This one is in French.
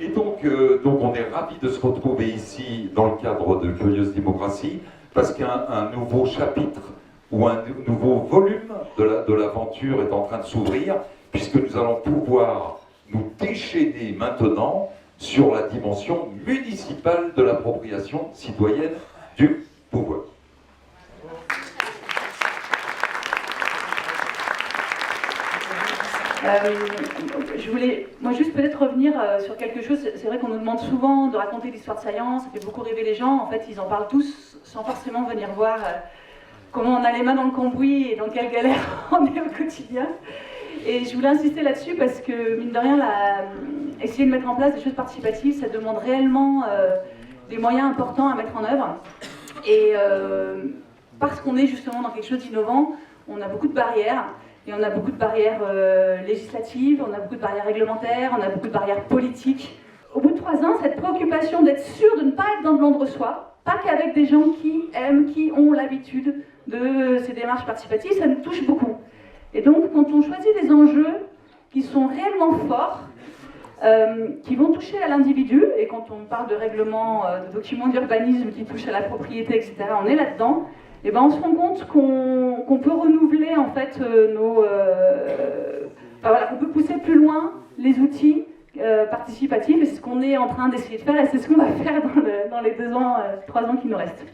Et donc on est ravis de se retrouver ici dans le cadre de Curieuse Démocratie, parce qu'un nouveau chapitre ou un nouveau volume de l'aventure est en train de s'ouvrir, puisque nous allons pouvoir nous déchaîner maintenant sur la dimension municipale de l'appropriation citoyenne du pouvoir. Je voulais, moi, juste peut-être revenir sur quelque chose. C'est vrai qu'on nous demande souvent de raconter l'histoire de Saillant, ça fait beaucoup rêver les gens. En fait, ils en parlent tous sans forcément venir voir comment on a les mains dans le cambouis et dans quelle galère on est au quotidien. Et je voulais insister là-dessus parce que, mine de rien, essayer de mettre en place des choses participatives, ça demande réellement des moyens importants à mettre en œuvre. Et parce qu'on est justement dans quelque chose d'innovant, on a beaucoup de barrières. Et on a beaucoup de barrières législatives, on a beaucoup de barrières réglementaires, on a beaucoup de barrières politiques. Au bout de 3 ans, cette préoccupation d'être sûr de ne pas être dans de l'entre-soi, pas qu'avec des gens qui aiment, qui ont l'habitude de ces démarches participatives, ça nous touche beaucoup. Et donc, quand on choisit des enjeux qui sont réellement forts, qui vont toucher à l'individu, et quand on parle de règlements, de documents d'urbanisme qui touchent à la propriété, etc., on est là-dedans. Et ben on se rend compte qu'on peut renouveler en fait voilà, qu'on peut pousser plus loin les outils participatifs, et c'est ce qu'on est en train d'essayer de faire, et c'est ce qu'on va faire dans les 3 ans qui nous restent.